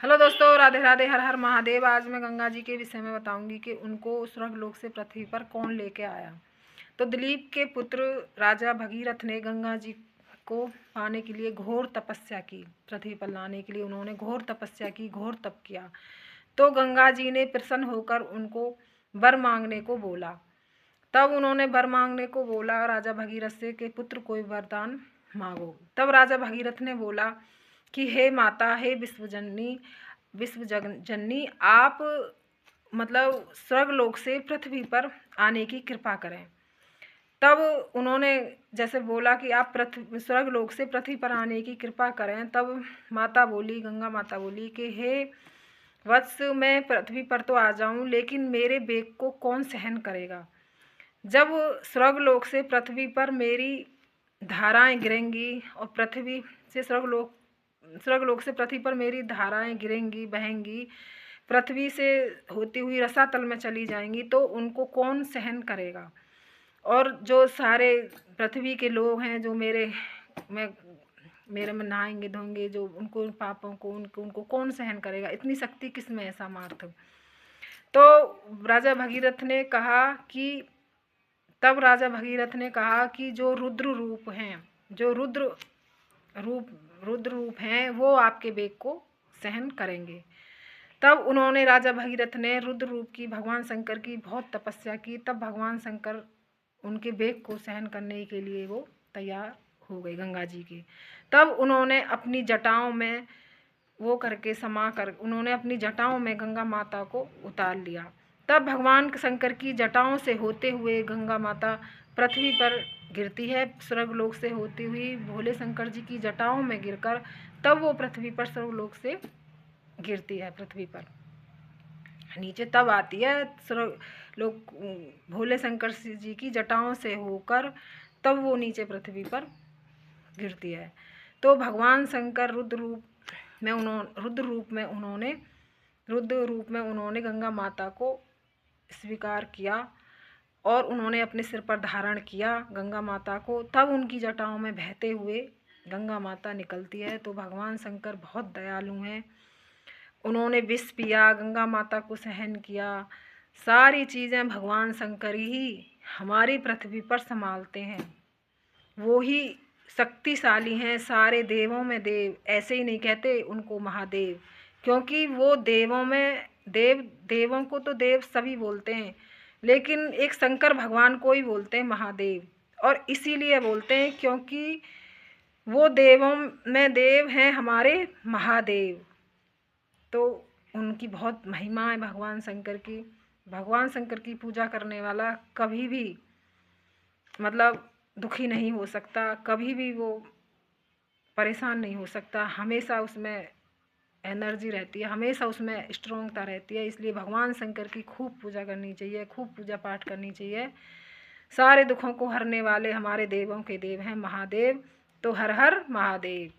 Hello दोस्तों, राधे राधे, हर हर महादेव। आज मैं गंगा जी के विषय में बताऊंगी कि उनको स्वर्गलोक से पृथ्वी पर कौन लेके आया। तो दिलीप के पुत्र राजा भगीरथ ने गंगा जी को पाने के लिए घोर तपस्या की। पृथ्वी पर लाने के लिए उन्होंने घोर तपस्या की, घोर तप किया। तो गंगा जी ने प्रसन्न होकर उनको वर मांगने को बोला। तब उन्होंने वर मांगने को बोला राजा भगीरथ से कि पुत्र कोई वरदान मांगो। तब राजा भगीरथ ने बोला कि हे माता, हे विश्वजननी, आप मतलब स्वर्गलोक से पृथ्वी पर आने की कृपा करें। तब उन्होंने जैसे बोला कि आप स्वर्गलोक से पृथ्वी पर आने की कृपा करें, तब माता बोली, गंगा माता बोली कि हे वत्स, मैं पृथ्वी पर तो आ जाऊं, लेकिन मेरे बेग को कौन सहन करेगा। जब स्वर्गलोक से पृथ्वी पर मेरी धाराएं गिरेंगी और पृथ्वी से स्वर्गलोक से पृथ्वी पर मेरी धाराएं गिरेंगी, बहेंगी, पृथ्वी से होती हुई रसातल में चली जाएंगी, तो उनको कौन सहन करेगा। और जो सारे पृथ्वी के लोग हैं जो मेरे में नहाएंगे धोएंगे, जो उनको पापों को उनको कौन सहन करेगा। इतनी शक्ति किस में है सामर्थ्य। तो राजा भगीरथ ने कहा कि तब राजा भगीरथ ने कहा कि जो रुद्र रूप हैं, जो रुद्र रूप हैं, वो आपके बेग को सहन करेंगे। तब उन्होंने राजा भगीरथ ने रुद्र रूप की भगवान शंकर की बहुत तपस्या की। तब भगवान शंकर उनके बेग को सहन करने के लिए वो तैयार हो गए गंगा जी के। तब उन्होंने अपनी जटाओं में वो करके समा कर उन्होंने अपनी जटाओं में गंगा माता को उतार लिया। तब भगवान शंकर की जटाओं से होते हुए गंगा माता पृथ्वी पर गिरती है। स्वर्गलोक से होती हुई भोले शंकर जी की जटाओं में गिरकर तब वो पृथ्वी पर स्वर्गलोक से गिरती है, पृथ्वी पर नीचे तब आती है। स्वर्गलोक भोले शंकर जी की जटाओं से होकर तब वो नीचे पृथ्वी पर गिरती है। तो भगवान शंकर रुद्र रूप में उन्होंने गंगा माता को स्वीकार किया और उन्होंने अपने सिर पर धारण किया गंगा माता को। तब उनकी जटाओं में बहते हुए गंगा माता निकलती है। तो भगवान शंकर बहुत दयालु हैं। उन्होंने विष पिया, गंगा माता को सहन किया। सारी चीज़ें भगवान शंकर ही हमारी पृथ्वी पर संभालते हैं। वो ही शक्तिशाली हैं, सारे देवों में देव। ऐसे ही नहीं कहते उनको महादेव, क्योंकि वो देवों में देवों को तो देव सभी बोलते हैं, लेकिन एक शंकर भगवान को ही बोलते हैं महादेव। और इसीलिए बोलते हैं क्योंकि वो देवों में देव हैं हमारे महादेव। तो उनकी बहुत महिमा है भगवान शंकर की। भगवान शंकर की पूजा करने वाला कभी भी मतलब दुखी नहीं हो सकता, कभी भी वो परेशान नहीं हो सकता। हमेशा उसमें एनर्जी रहती है, हमेशा उसमें स्ट्रॉन्गता रहती है। इसलिए भगवान शंकर की खूब पूजा करनी चाहिए, खूब पूजा पाठ करनी चाहिए। सारे दुखों को हरने वाले हमारे देवों के देव हैं महादेव। तो हर हर महादेव।